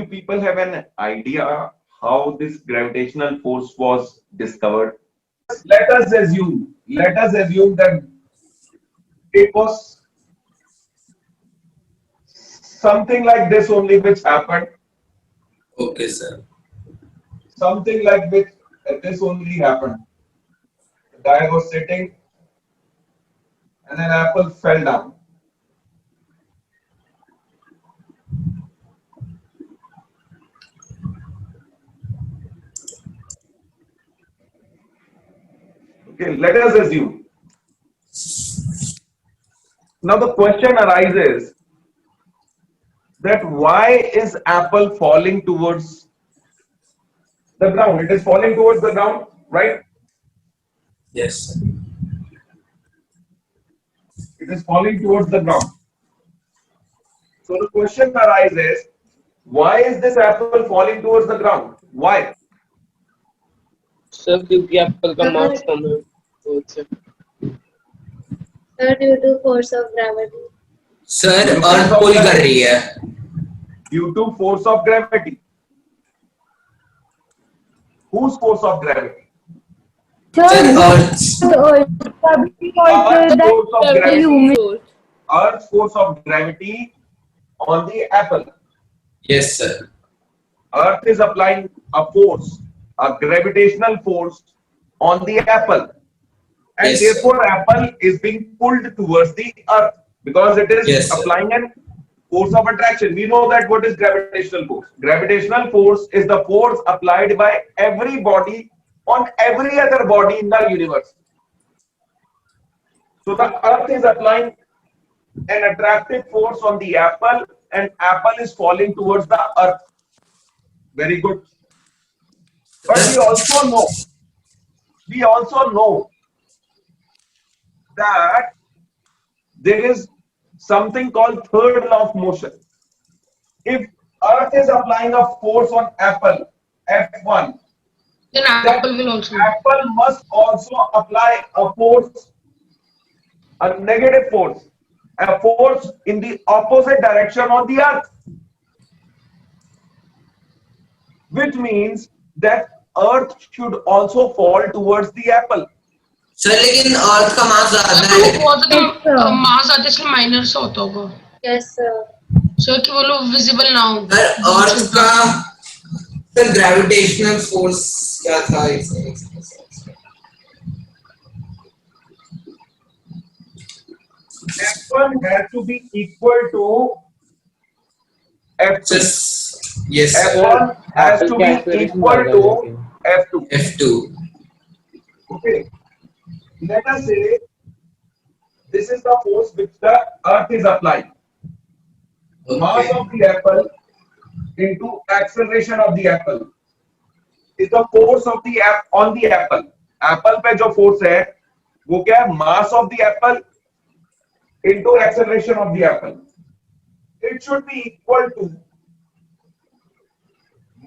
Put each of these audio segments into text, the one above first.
people have an idea how this gravitational force was discovered? Let us assume that it was something like this only which happened. Okay, sir. Something like which this only happened. The guy was sitting and an apple fell down. Okay, let us assume. Now the question arises that why is apple falling towards the ground? It is falling towards the ground, right? Yes, sir. It is falling towards the ground. So the question arises, why is this apple falling towards the ground? Why? Sir क्योंकि Apple का मास कम है तो उससे Sir, due to force of gravity. Sir earth pull कर रही है. Due to force of gravity. Whose force of gravity? Sir earth. Earth's force of gravity on the apple. Yes, sir. Earth is applying a force, a gravitational force on the apple, and Yes, therefore apple is being pulled towards the earth because it is Yes, sir. applying a force of attraction. We know that what is gravitational force. Gravitational force is the force applied by every body on every other body in the universe. So the earth is applying an attractive force on the apple, and apple is falling towards the earth. Very good. But we also know that there is something called third law of motion. If earth is applying a force on apple, F1, then then apple will also. apple must also apply a force, a negative force, a force in the opposite direction on the earth, which means that earth should also fall towards the apple. Sir लेकिन अर्थ का मास ज्यादा है. बहुत ज्यादा मास आते इसलिए minor सा होता होगा Yes, sir. सर कि वो लोग विजिबल ना हो. सर अर्थ का सर ग्रेविटेशनल फोर्स क्या था इसमें? F1 has to be equal to F2. Yes, sir. F1 has to be equal to F2. F2. Okay. Let us say this is the force which the earth is applying. Mass of the apple into acceleration of the apple is the force of the on the apple. Apple पे जो force है वो क्या है? Mass of the apple into acceleration of the apple. It should be equal to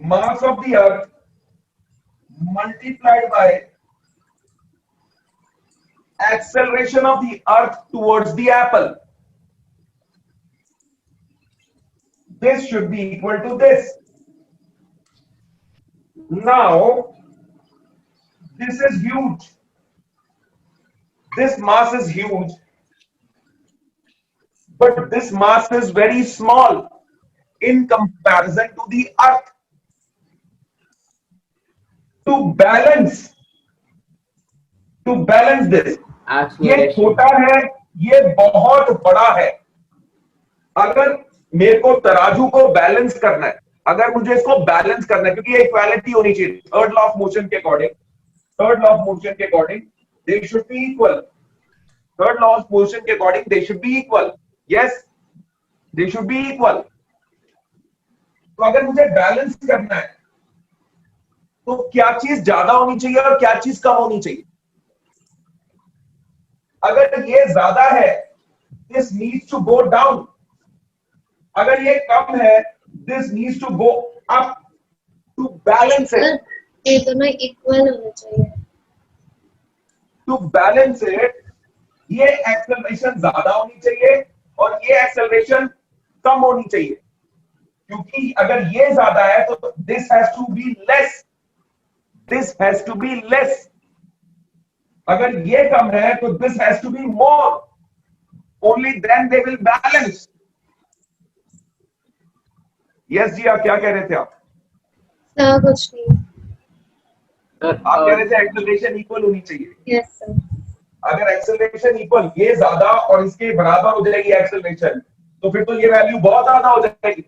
mass of the earth multiplied by acceleration of the earth towards the apple. This should be equal to this. Now, this is huge. This mass is huge. But this mass is very small in comparison to the earth. To balance this, ये छोटा है, ये बहुत बड़ा है. अगर मेरे को तराजू को बैलेंस करना है, अगर मुझे इसको बैलेंस करना है, क्योंकि ये इक्वालिटी होनी चाहिए. थर्ड लॉ ऑफ मोशन के according they should be equal. Third law of motion के according they should be equal. Yes, they should be equal. तो अगर मुझे बैलेंस करना है तो क्या चीज ज्यादा होनी चाहिए और क्या चीज कम होनी चाहिए? अगर ये ज्यादा है, this needs to go down. अगर ये कम है, this needs to go up to balance it. ये दोनों इक्वल होने चाहिए. To balance it, ये एक्सेलरेशन ज्यादा होनी चाहिए और ये एक्सेलरेशन कम होनी चाहिए. क्योंकि अगर ये ज्यादा है तो this has to be less, this has to be less. अगर ये कम है तो this has to be more, only then they will balance. Yes जी, आप क्या कह रहे थे? आप सर कुछ नहीं। आप कह रहे थे एक्सेलरेशन इक्वल होनी चाहिए। Yes sir. अगर एक्सेलरेशन इक्वल, ये ज्यादा और इसके बराबर हो जाएगी एक्सेलरेशन, तो फिर तो ये वैल्यू बहुत ज्यादा हो जाएगी।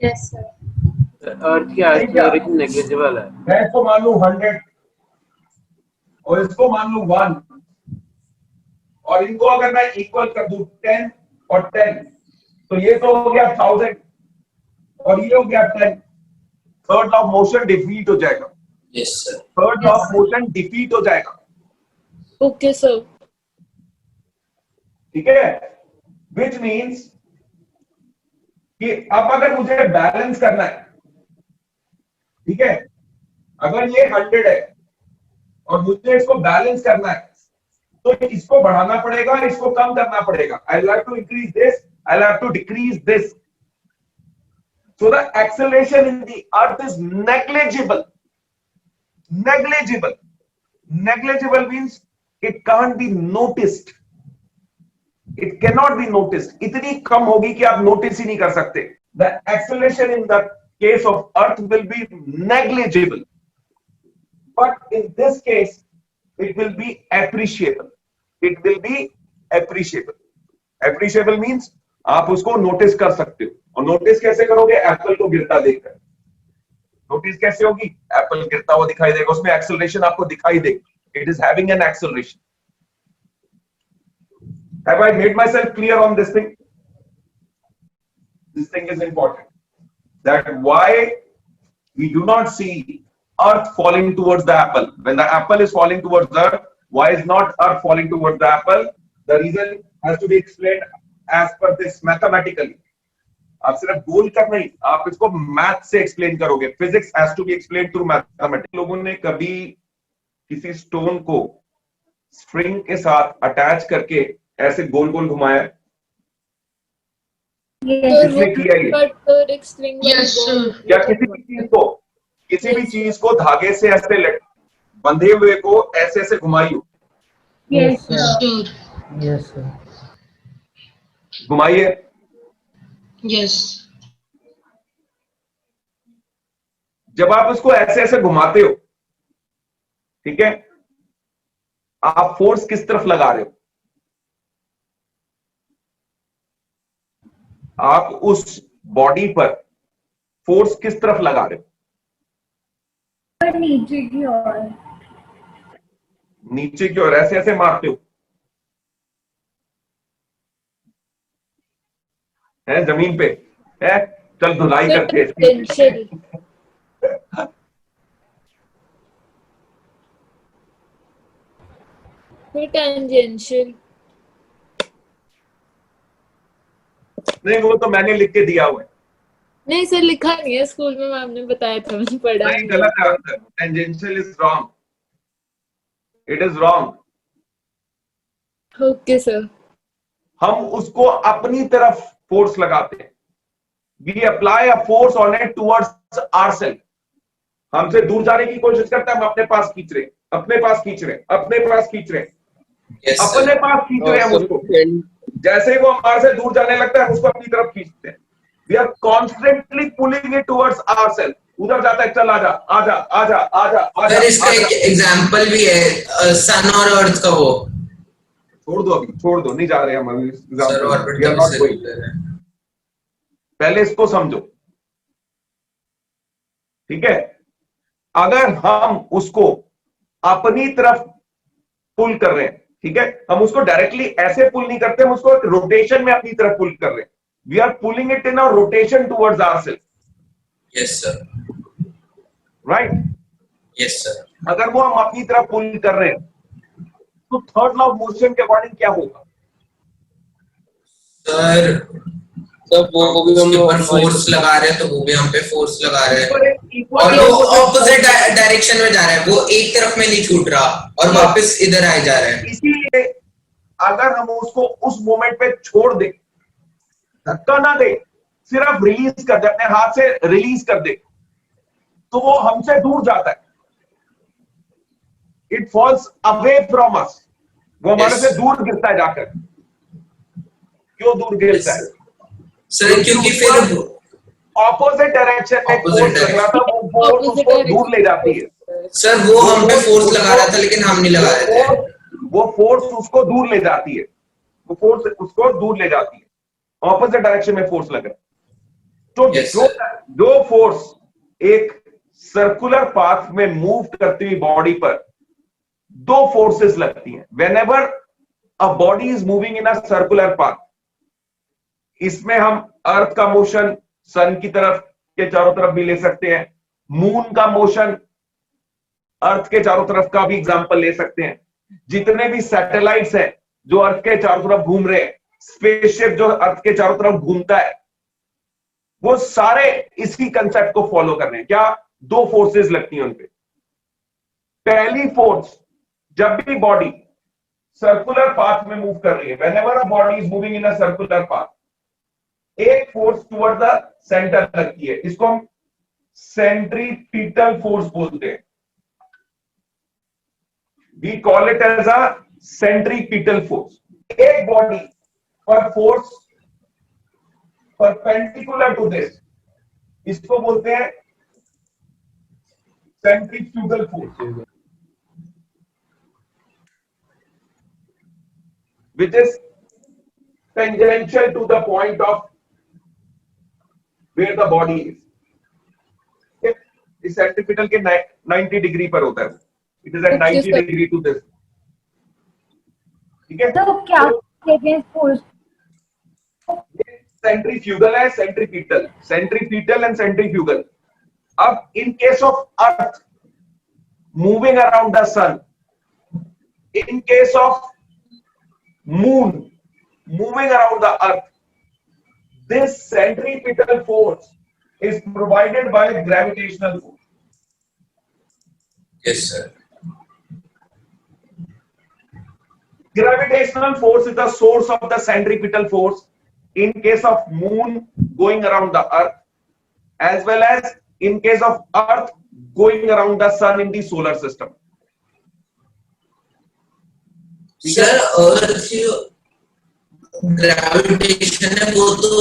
Yes sir. अर्थ की एक्सेलरेशन नेग्लिजिबल है। मैं इसको मान लूं 100 और इसको मान लूं 1, और इनको अगर मैं इक्वल कर दूं 10 और 10, तो ये तो हो गया 1000 और ये हो गया 10। Third law of motion defeat हो जाएगा। Yes sir. Third law of motion defeat हो जाएगा। Okay sir. ठीक है, विच मीन्स कि अब अगर मुझे बैलेंस करना है, ठीक है, अगर ये 100 है और मुझे इसको बैलेंस करना है, तो इसको बढ़ाना पड़ेगा, इसको कम करना पड़ेगा। I have to increase this, I have to decrease this. So the acceleration in the earth is negligible. Negligible. Negligible means it can't be noticed. It cannot be noticed. इतनी कम होगी कि आप नोटिस ही नहीं कर सकते। The acceleration in the case of earth will be negligible. But in this case, it will be appreciable. It will be appreciable. Appreciable means आप उसको notice कर सकते हो। और नोटिस कैसे करोगे? एप्पल को गिरता देखकर। नोटिस कैसे होगी? एप्पल गिरता हुआ दिखाई देगा, उसमें एक्सेलरेशन आपको दिखाई देगी। It is having an acceleration. Have I made myself clear on this thing? This thing is important, that why we do not see earth falling towards the apple. When the apple is falling towards the earth, why is not earth falling towards the apple? The reason has to be explained as per this mathematically. आप सिर्फ गोल कर नहीं, आप इसको math से explain करोगे। Physics has to be explain through mathematics. लोगों ने कभी किसी स्टोन को स्ट्रिंग के साथ अटैच करके ऐसे गोल गोल घुमाया? किसने किया ये? Yes sir. या किसी भी चीज को धागे से ऐसे बंधे हुए को ऐसे ऐसे घुमाई हो? Yes sir. Yes sir. घुमाइए। यस। जब आप उसको ऐसे ऐसे घुमाते हो, ठीक है, आप फोर्स किस तरफ लगा रहे हो? आप उस बॉडी पर फोर्स किस तरफ लगा रहे हो? नीचे की ओर। नीचे की ओर ऐसे ऐसे मारते हो, है जमीन पे, है चल धुलाई करते टेंशन। टेंजेंशियल। नहीं, वो तो मैंने लिख के दिया हुआ है। नहीं सर, लिखा नहीं है, स्कूल में मैम ने बताया था, मैंने पढ़ा। नहीं, गलत है answer. Tangential is wrong, it is wrong. Okay sir. हम उसको अपनी तरफ फोर्स लगाते हैं। We apply a force on it towards ourselves. हमसे दूर जाने की कोशिश करता है, हम अपने पास खींच रहे, अपने पास खींच रहे, अपने पास खींच रहे, अपने पास खींच रहे हैं हम उसको। जैसे ही वो हमारे से दूर जाने लगता है, हम उसको अपनी तरफ खींचते हैं। We are constantly pulling it towards ourselves. उधर जाता है, चल आजा आजा आजा आजा आजा। सर इसका एक एग्जांपल भी है, सन और अर्थ का। वो छोड़ दो, अभी छोड़ दो, नहीं जा रहे हम अभी। सर ऑर्बिट का भी सर है। पहले इसको समझो, ठीक है। अगर हम उसको अपनी तरफ पुल कर रहे हैं, ठीक है, हम उसको डायरेक्टली ऐसे पुल नहीं करते, हम उसको एक रोटेशन में अपनी तरफ पुल कर रहे हैं। We are pulling it in a rotation towards ourselves. Yes sir. Right? Yes sir. अगर वो हम अपनी तरफ पुल कर रहे हैं, तो थर्ड लॉ ऑफ मोशन के अकॉर्डिंग क्या होगा? सर तब वो भी हम ऊपर फोर्स लगा रहे हैं, तो वो भी हम पे फोर्स लगा रहे हैं, और वो ऑपोजिट डायरेक्शन में जा रहा है। वो एक तरफ में नहीं छूट रहा और वापस इधर आए जा रहा है। इसीलिए अगर हम उसको उस मोमेंट पे छोड़ दे, धक्का ना दे, सिर्फ रिलीज कर दे, अपने हाथ से रिलीज कर दे, तो वो हमसे दूर जाता है. It falls away from us. वो हमारे Yes. से दूर गिरता है जाकर. क्यों दूर गिरता है? सर क्योंकि फिर ऑपोजिट डायरेक्शन में Opposite फोर्स लग रहा था, वो फोर्स Opposite उसको दूर ले जाती है. सर वो हम पे फोर्स लगा रहा था लेकिन हम नहीं लगा रहे थे. वो फोर्स उसको दूर ले जाती है. वो फोर्स उसको दूर ले जाती है. ऑपोजिट डायरेक्शन में फोर्स लग रहा है. तो Yes, जो sir. जो फोर्स एक सर्कुलर पाथ में मूव करती हुई बॉडी पर दो फोर्सेस लगती हैं. Whenever a body is moving in a circular path, इसमें हम अर्थ का मोशन सन की तरफ के चारों तरफ भी ले सकते हैं, मून का मोशन अर्थ के चारों तरफ का भी एग्जांपल ले सकते हैं. जितने भी सैटेलाइट्स हैं जो अर्थ के चारों तरफ घूम रहे हैं, स्पेसशिप जो अर्थ के चारों तरफ घूमता है, वो सारे इसी कंसेप्ट को फॉलो कर रहे हैं. क्या? दो फोर्सेस लगती हैं उनपे. पहली फोर्स, जब भी बॉडी सर्कुलर पाथ में मूव कर रही है, whenever a body is moving in a circular path, एक फोर्स टुवर्ड द सेंटर लगती है. इसको हम सेंट्रीपिटल फोर्स बोलते हैं. We call it as a centripetal force. एक बॉडी पर फोर्स परपेंडिकुलर टू दिस, इसको बोलते हैं centrifugal force, which is tangential to the point of where the body is. इस सेंट्रीपिटल के 90 डिग्री पर होता है. It is at 90 degree to this. ठीक है. तो क्या कहते हैं फोर्स? सेंट्रीफ्यूगल है, सेंट्रीपिटल. Centripetal and centrifugal. अब in case of earth moving around the sun, in case of moon moving around the earth, this centripetal force is provided by gravitational force. Yes, sir. Gravitational force is the source of the centripetal force in case of moon going around the earth, as well as in case of earth going around the sun in the solar system. Sir earth की gravitation है वो तो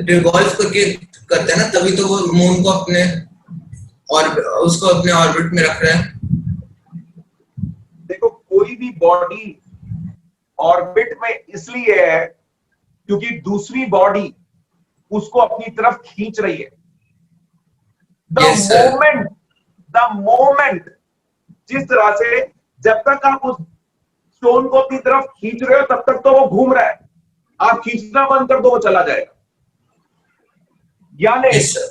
revolve करके करते हैं ना, तभी तो वो मून को अपने और उसको अपने ऑर्बिट में रख रहे हैं. देखो, कोई भी बॉडी ऑर्बिट में इसलिए है क्योंकि दूसरी बॉडी उसको अपनी तरफ खींच रही है. Yes, sir. द मोमेंट जिस तरह से जब तक आप उस स्टोन को अपनी तरफ खींच रहे हो तब तक तो वो घूम रहा है. आप खींचना बंद कर दो, वो चला जाएगा. यानी Yes, sir.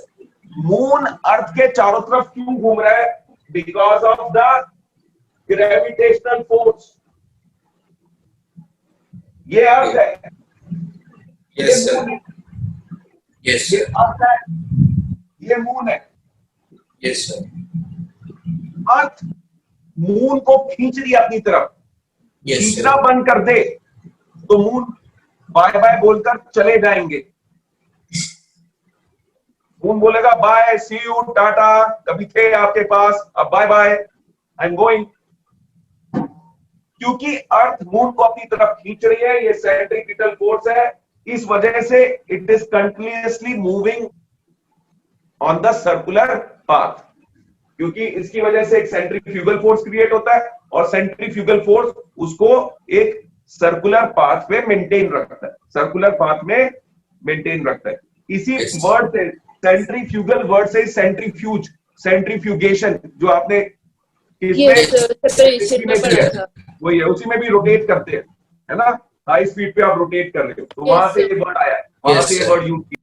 मून अर्थ के चारों तरफ क्यों घूम रहा है? Because of the gravitational force. ये अर्थ है. Yes, sir. Yes, ये sir. अर्थ है, ये मून है. Yes, sir. अर्थ मून को खींच रही है अपनी तरफ. Yes, खींचना sir. बंद कर दे तो मून बाय बाय बोलकर चले जाएंगे. मून बोलेगा बाय, सी यू, टाटा, कभी थे आपके पास, अब bye bye, I am going. क्योंकि अर्थ मून को अपनी तरफ खींच रही है, ये सेंट्रीपिटल फोर्स है. इस वजह से it is continuously moving on the circular path. क्योंकि इसकी वजह से एक सेंट्रीफ्यूगल फोर्स क्रिएट होता है और सेंट्रीफ्यूगल फोर्स उसको एक सर्कुलर पाथ पे मेंटेन रखता है. सर्कुलर पाथ में मेंटेन रखता है. इसी Yes. वर्ड से सेंट्रीफ्यूगल वर्ड से सेंट्रीफ्यूज, सेंट्रीफ्यूगेशन जो आपने Yes, sir. Separation में पढ़ा था. वही है, उसी में भी रोटेट करते हैं, है ना. हाई स्पीड पे आप रोटेट कर रहे हो तो वहां से ये वर्ड आया है, वहां Yes, से ये sir. वर्ड यूज किया.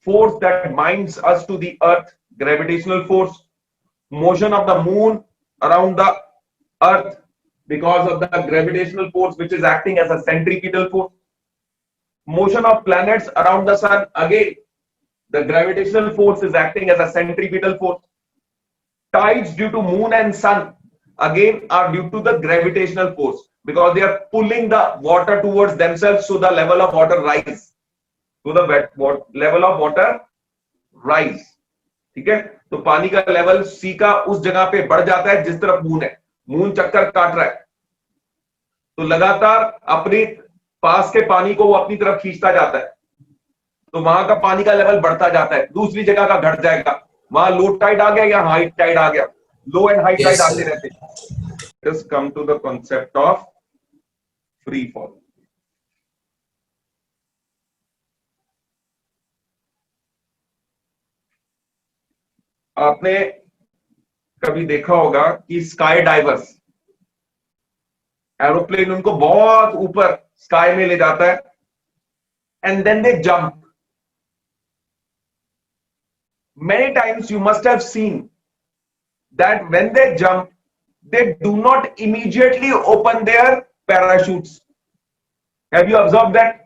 Force that binds us to the earth, gravitational force. Motion of the moon around the earth because of the gravitational force which is acting as a centripetal force. Motion of planets around the sun, again the gravitational force is acting as a centripetal force. Tides due to moon and sun again are due to the gravitational force because they are pulling the water towards themselves, so the level of water rise. तो the level of water rise, ठीक है। तो पानी का level सी का उस जगह पे बढ़ जाता है जिस तरफ मून है, मून चक्कर काट रहा है, तो लगातार अपने पास के पानी को वो अपनी तरफ खींचता जाता है, तो वहां का पानी का लेवल बढ़ता जाता है, दूसरी जगह का घट जाएगा, वहां लो टाइड आ गया या हाई टाइड आ गया, low and high Yes, tide sir. आते रहते हैं। Just come to the concept of free fall. आपने कभी देखा होगा कि स्काई डाइवर्स, एरोप्लेन उनको बहुत ऊपर स्काई में ले जाता है and then they jump. Many times you must have seen that when they jump, they do not immediately open their parachutes. Have you observed that?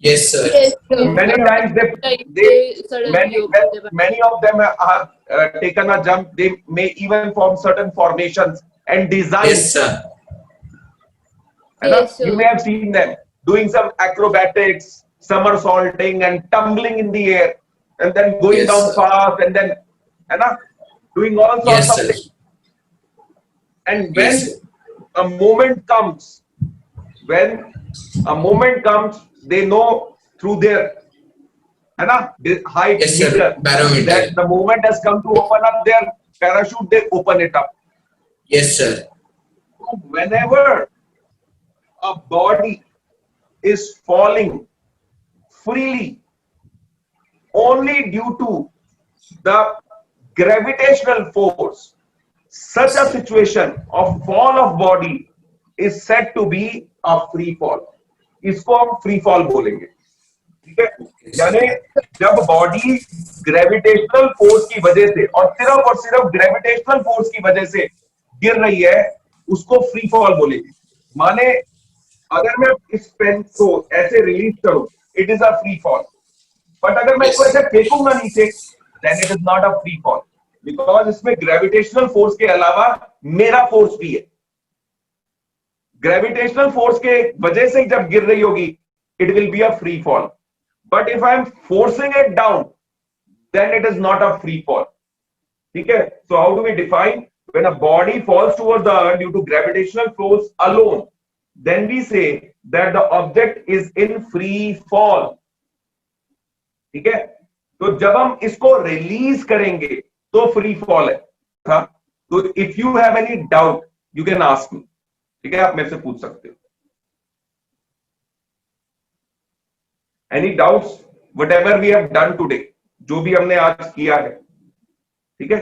Yes, sir. Yes, sir. Many times many of them have taken a jump. They may even form certain formations and designs. Yes, sir. है ना? Yes, sir. You may have seen them doing some acrobatics, somersaulting and tumbling in the air, and then going Yes, down sir. fast, and then, है ना, doing all sorts Yes, of sir. things. And when Yes, sir. a moment comes, when a moment comes, they know through their, है ना, the height Yes, sir. meter, Barometer. that the moment has come to open up their parachute, they open it up. Yes, sir. Whenever a body is falling freely only due to the gravitational force, such a situation of fall of body is said to be a free fall. इसको हम free fall बोलेंगे, ठीक है। यानी जब body gravitational force की वजह से और सिर्फ ग्रेविटेशनल फोर्स की वजह से गिर रही है, उसको फ्री फॉल बोलेंगे। माने अगर मैं इस पेन को ऐसे रिलीज करूं, it is a free fall, but अगर मैं इसको ऐसे फेंकूंगा नीचे, then it is not a free fall, because इसमें ग्रेविटेशनल फोर्स के अलावा मेरा फोर्स भी है। ग्रेविटेशनल फोर्स के वजह से जब गिर रही होगी, it will be a free fall, but if I am forcing it down, then it is not a free fall, ठीक है। So how do we define when a body falls towards the earth due to gravitational force alone, then we say that the object is in free fall, ठीक है। तो जब हम इसको release करेंगे तो फ्री फॉल है। तो if you have any doubt you can ask me, ठीक है, आप मेरे से पूछ सकते हो। Any doubts whatever we have done today, जो भी हमने आज किया है, ठीक है।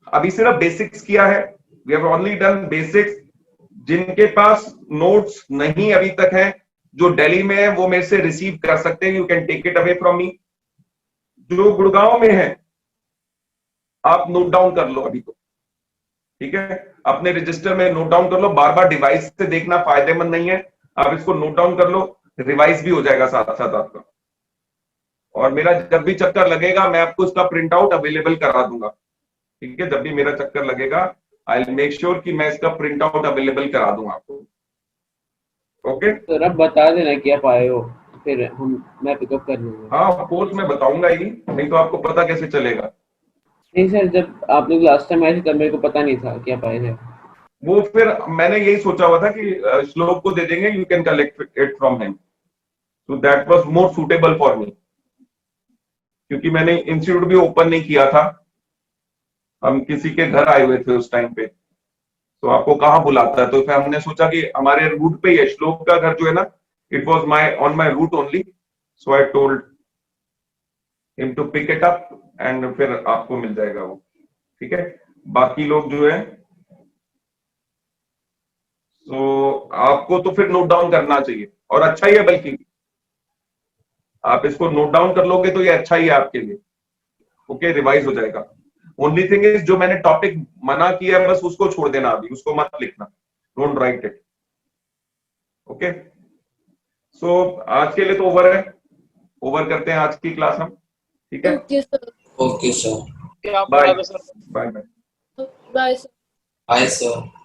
अभी सिर्फ बेसिक्स किया है, we have only done basics. जिनके पास नोट्स नहीं अभी तक है, जो दिल्ली में है, वो मेरे से रिसीव कर सकते हैं, you can take it away from me. जो गुड़गांव में है, आप नोट डाउन कर लो अभी तो, ठीक है, अपने रजिस्टर में नोट डाउन कर लो। बार बार डिवाइस से देखना फायदेमंद नहीं है, आप इसको नोट डाउन कर लो, रिवाइज भी हो जाएगा साथ साथ आपका। और मेरा जब भी चक्कर लगेगा, मैं आपको इसका प्रिंट आउट अवेलेबल करा दूंगा, ठीक है। जब भी मेरा चक्कर लगेगा, आई विल मेक श्योर कि मैं इसका प्रिंट आउट अवेलेबल करा दूंगा आपको, ओके। सर आप बता देना क्या पाए हो, फिर मैं पिकअप कर लूंगा। हाँ, ऑफ कोर्स मैं बताऊंगा ही, नहीं तो आपको पता कैसे चलेगा। नहीं सर, जब आप लोग लास्ट टाइम आए थे तब मेरे को पता नहीं था क्या पाए थे। वो फिर मैंने यही सोचा हुआ था कि श्लोक को दे देंगे, you can collect it from him, so that was more suitable for me, क्योंकि मैंने इंस्टीट्यूट भी ओपन नहीं किया था, हम किसी के घर आए हुए थे उस टाइम पे, तो आपको कहाँ बुलाता है। तो फिर हमने सोचा कि हमारे रूट पे ही है, श्लोक का घर जो है ना, it was my on my route only, so I told him to pick it up and फिर आपको मिल जाएगा वो, ठीक है। बाकी लोग जो है, तो आपको तो फिर नोट डाउन करना चाहिए, और अच्छा ही है, बल्कि आप इसको नोट डाउन कर लोगे तो ये अच्छा ही है आपके लिए, ओके, रिवाइज हो जाएगा। ओनली थिंग इज, जो मैंने टॉपिक मना किया है बस उसको छोड़ देना, अभी उसको मत लिखना, डोंट राइट इट, ओके। सो आज के लिए तो ओवर है, ओवर करते हैं आज की क्लास हम, ठीक है। Okay sir. Okay, sir. Bye bye bye. Bye sir. Bye, sir.